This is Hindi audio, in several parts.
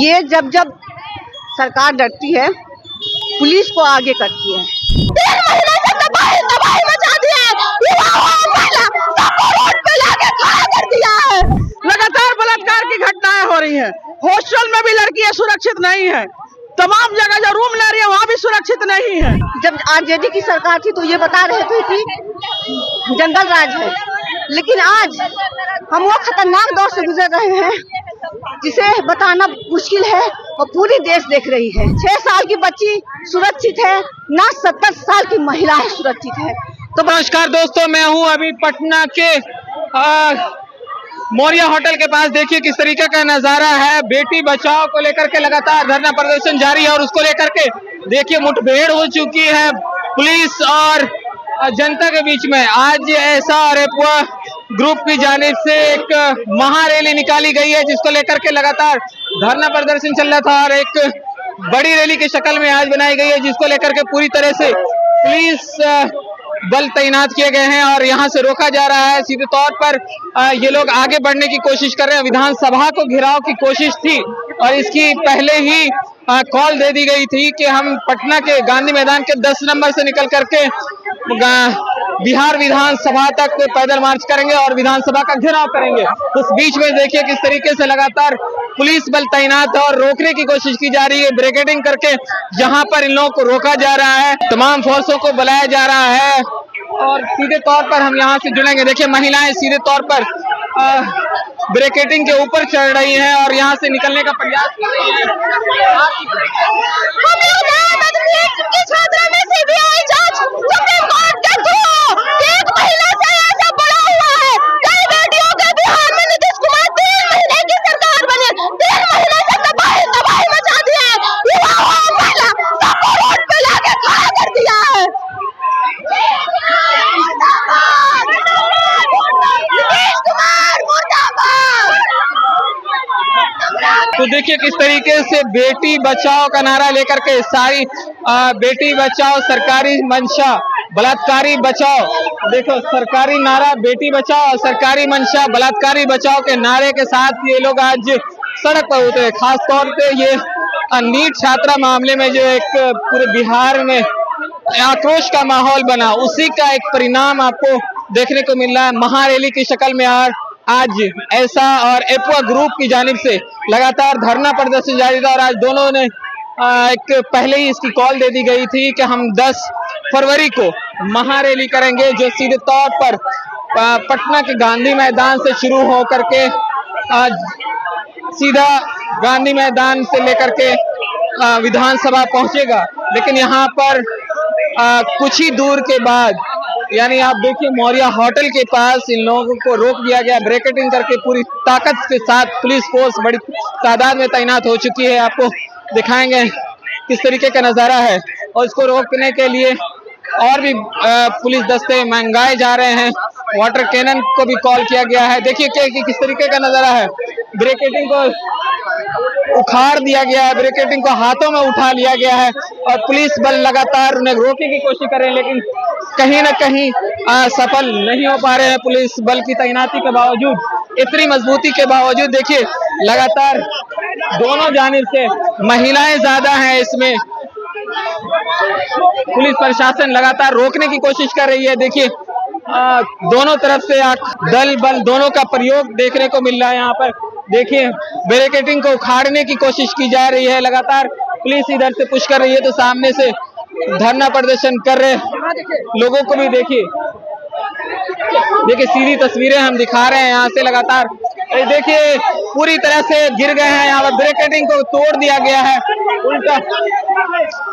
ये जब जब सरकार डरती है पुलिस को आगे करती है। 3 महीने से तबाही मचा दिया है, सबको रोड पे लाके खड़ा कर दिया है। लगातार बलात्कार की घटनाएं हो रही हैं। हॉस्टल में भी लड़कियां सुरक्षित नहीं है, तमाम जगह जो रूम ले रही है वहाँ भी सुरक्षित नहीं है। जब आरजेडी की सरकार थी तो ये बता रहे थे कि जंगल राज है, लेकिन आज हम वो खतरनाक दौर से गुजर रहे हैं जिसे बताना मुश्किल है और पूरी देश देख रही है। 6 साल की बच्ची सुरक्षित है ना 70 साल की महिला सुरक्षित है। तो नमस्कार दोस्तों, मैं हूं अभी पटना के मौर्या होटल के पास। देखिए किस तरीके का नजारा है। बेटी बचाओ को लेकर के लगातार धरना प्रदर्शन जारी है और उसको लेकर के देखिए मुठभेड़ हो चुकी है पुलिस और जनता के बीच में। आज ऐसा रेपुआ ग्रुप की जानिब से एक महारैली निकाली गई है जिसको लेकर के लगातार धरना प्रदर्शन चल रहा था और एक बड़ी रैली की शक्ल में आज बनाई गई है जिसको लेकर के पूरी तरह से पुलिस बल तैनात किए गए हैं और यहां से रोका जा रहा है। सीधे तौर पर ये लोग आगे बढ़ने की कोशिश कर रहे हैं। विधानसभा को घेराव की कोशिश थी और इसकी पहले ही कॉल दे दी गई थी कि हम पटना के गांधी मैदान के 10 नंबर से निकल करके बिहार विधानसभा तक पैदल मार्च करेंगे और विधानसभा का घेराव करेंगे। उस बीच में देखिए किस तरीके से लगातार पुलिस बल तैनात है और रोकने की कोशिश की जा रही है, बैरिकेडिंग करके जहां पर इन लोगों को रोका जा रहा है। तमाम फोर्सों को बुलाया जा रहा है और सीधे तौर पर हम यहां से जुड़ेंगे। देखिए महिलाएं सीधे तौर पर बैरिकेडिंग के ऊपर चढ़ रही हैं और यहां से निकलने का प्रयास कर रही हैं। तो देखिए किस तरीके से बेटी बचाओ का नारा लेकर के सारी बेटी बचाओ सरकारी मंशा बलात्कारी बचाओ। देखो सरकारी नारा बेटी बचाओ और सरकारी मंशा बलात्कारी बचाओ के नारे के साथ ये लोग आज सड़क पर उतरे। खास तौर पे ये नीट छात्रा मामले में जो एक पूरे बिहार में आक्रोश का माहौल बना, उसी का एक परिणाम आपको देखने को मिल रहा है। महारैली की शक्ल में आज ऐसा और एपुआ ग्रुप की जानिब से लगातार धरना प्रदर्शन जारी था और आज दोनों ने एक पहले ही इसकी कॉल दे दी गई थी कि हम 10 फरवरी को महारैली करेंगे जो सीधे तौर पर पटना के गांधी मैदान से शुरू हो करके सीधा गांधी मैदान से लेकर के विधानसभा पहुंचेगा। लेकिन यहाँ पर कुछ ही दूर के बाद यानी आप देखिए मौर्या होटल के पास इन लोगों को रोक दिया गया, ब्रैकेटिंग करके पूरी ताकत के साथ पुलिस फोर्स बड़ी तादाद में तैनात हो चुकी है। आपको दिखाएंगे किस तरीके का नजारा है और इसको रोकने के लिए और भी पुलिस दस्ते मंगाए जा रहे हैं। वाटर कैनन को भी कॉल किया गया है। देखिए कि किस तरीके का नजारा है। ब्रैकेटिंग को उखाड़ दिया गया है, ब्रैकेटिंग को हाथों में उठा लिया गया है और पुलिस बल लगातार उन्हें रोकने की कोशिश कर रहे हैं, लेकिन कहीं ना कहीं सफल नहीं हो पा रहे हैं। पुलिस बल की तैनाती के बावजूद, इतनी मजबूती के बावजूद देखिए लगातार दोनों जानिब से महिलाएं ज्यादा हैं इसमें। पुलिस प्रशासन लगातार रोकने की कोशिश कर रही है। देखिए दोनों तरफ से दल बल दोनों का प्रयोग देखने को मिल रहा है। यहाँ पर देखिए बैरिकेडिंग को उखाड़ने की कोशिश की जा रही है, लगातार पुलिस इधर से पुश कर रही है तो सामने से धरना प्रदर्शन कर रहे लोगों को भी देखिए सीधी तस्वीरें हम दिखा रहे हैं यहाँ से। लगातार देखिए पूरी तरह से गिर गए हैं। यहाँ पर बैरिकेडिंग को तोड़ दिया गया है उल्टा।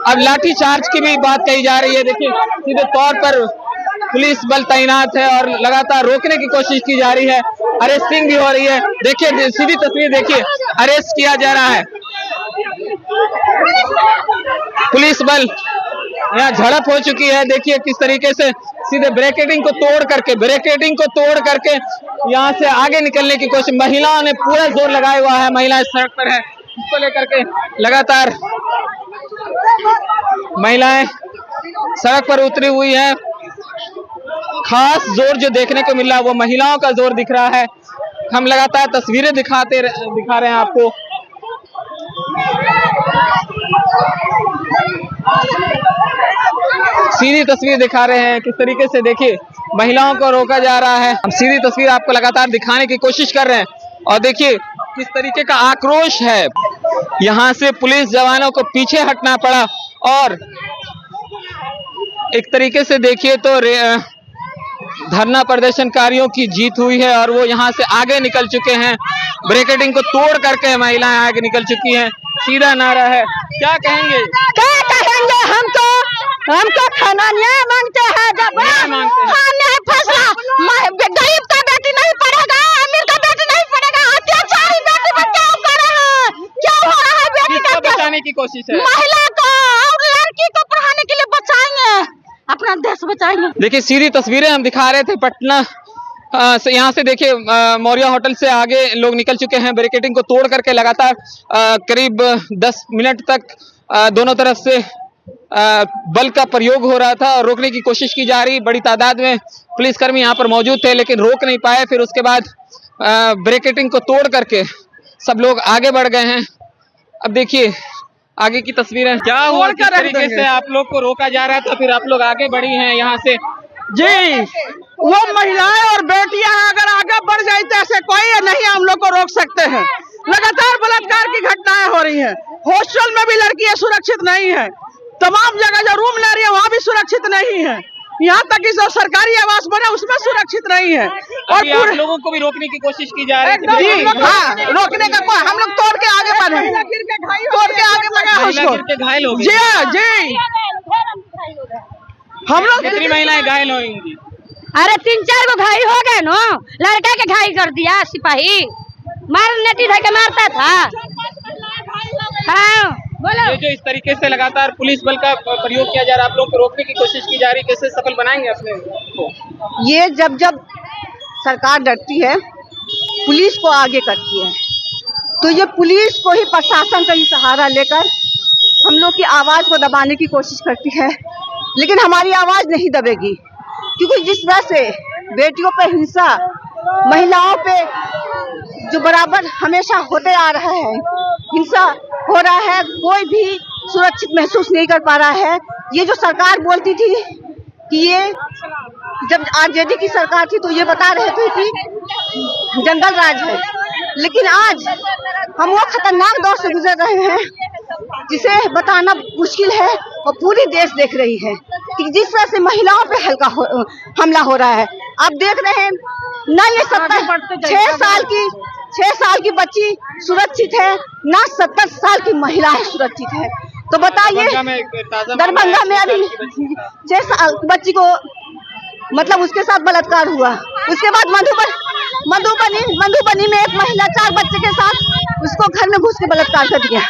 अब लाठी चार्ज की भी बात कही जा रही है। देखिए सीधे तौर पर पुलिस बल तैनात है और लगातार रोकने की कोशिश की जा रही है। अरेस्टिंग भी हो रही है। देखिए सीधी तस्वीर देखिए, अरेस्ट किया जा रहा है। पुलिस बल यहाँ झड़प हो चुकी है। देखिए किस तरीके से सीधे बैरिकेडिंग को तोड़ करके यहाँ से आगे निकलने की कोशिश। महिलाओं ने पूरा जोर लगाया हुआ है, महिलाएं सड़क पर है, इसको लेकर के लगातार महिलाएं सड़क पर उतरी हुई है। खास जोर जो देखने को मिल रहा है वो महिलाओं का जोर दिख रहा है। हम लगातार तस्वीरें दिखा रहे हैं आपको। सीधी तस्वीर दिखा रहे हैं किस तरीके से देखिए महिलाओं को रोका जा रहा है। हम सीधी तस्वीर आपको लगातार दिखाने की कोशिश कर रहे हैं और देखिए किस तरीके का आक्रोश है। यहाँ से पुलिस जवानों को पीछे हटना पड़ा और एक तरीके से देखिए तो धरना प्रदर्शनकारियों की जीत हुई है और वो यहाँ से आगे निकल चुके हैं। ब्रैकेटिंग को तोड़ करके महिलाएं आगे निकल चुकी हैं। सीधा नारा है, क्या कहेंगे? क्या कहेंगे? हमको खाना न्याय मांगते हैं। जब न्याय फैसला गरीब का बेटी नहीं पड़ेगा, अमीर का बेटी नहीं पड़ेगा। अत्याचारी बेटी पर क्या कर रहे हैं? क्या हो रहा है? बेटी का बचाने की कोशिश है, महिला को और लड़की को पढ़ाने के लिए बचाएंगे, अपना देश बचाएंगे। देखिए सीधी तस्वीरें हम दिखा रहे थे पटना से। यहाँ से देखिए मौर्या होटल से आगे लोग निकल चुके हैं। बैरिकेडिंग को तोड़ करके लगातार करीब 10 मिनट तक दोनों तरफ से बल का प्रयोग हो रहा था और रोकने की कोशिश की जा रही। बड़ी तादाद में पुलिसकर्मी यहाँ पर मौजूद थे लेकिन रोक नहीं पाए। फिर उसके बाद बैरिकेडिंग को तोड़ करके सब लोग आगे बढ़ गए हैं। अब देखिए आगे की तस्वीरें। क्या हुआ, किस तरीके से आप लोग को रोका जा रहा था फिर आप लोग आगे बढ़ी हैं यहाँ से? जी, वो महिलाएं और बेटियां अगर आगे बढ़ जाए तो ऐसे कोई नहीं हम लोग को रोक सकते हैं। लगातार बलात्कार की घटनाएं हो रही हैं। हॉस्टल में भी लड़कियां सुरक्षित नहीं है। तमाम जगह जो रूम ले रही है वहाँ भी सुरक्षित नहीं है। यहाँ तक कि जो सरकारी आवास बने उसमें सुरक्षित नहीं है। और आप लोगों को भी रोकने की कोशिश की जा रही है। जी हाँ, रोकने का कोई, हम लोग तोड़ के आगे बढ़े, तोड़ के आगे बढ़े। घायल हो गए। जी हाँ, जी हम लोग। कितनी महिलाएं घायल हुई? अरे 3-4 गो घायल हो गए नो। लड़का के घायल कर दिया सिपाही, मारने के मारता था। हाँ बोलो। ये जो इस तरीके से लगातार पुलिस बल का प्रयोग किया जा रहा है, आप लोग को रोकने की कोशिश की जा रही है, कैसे सफल बनाएंगे अपने को? ये जब जब सरकार डरती है, पुलिस को आगे करती है, तो ये पुलिस को ही, प्रशासन का ही सहारा लेकर हम लोग की आवाज को दबाने की कोशिश करती है। लेकिन हमारी आवाज नहीं दबेगी, क्योंकि जिस तरह से बेटियों पे हिंसा, महिलाओं पे जो बराबर हमेशा होते आ रहा है, हिंसा हो रहा है, कोई भी सुरक्षित महसूस नहीं कर पा रहा है। ये जो सरकार बोलती थी कि ये जब आरजेडी की सरकार थी तो ये बता रहे थे कि जंगल राज है, लेकिन आज हम वो खतरनाक दौर से गुजर रहे हैं जिसे बताना मुश्किल है और पूरी देश देख रही है कि जिस तरह से महिलाओं पे हमला हो रहा है। आप देख रहे हैं ना, ये 6 साल की बच्ची सुरक्षित है, ना 70 साल की महिला सुरक्षित है। तो बताइए, दरभंगा में अभी 6 साल की बच्ची को मतलब उसके साथ बलात्कार हुआ। उसके बाद मधुबनी में एक महिला 4 बच्चे के साथ उसको घर में घुस के बलात्कार कर दिया।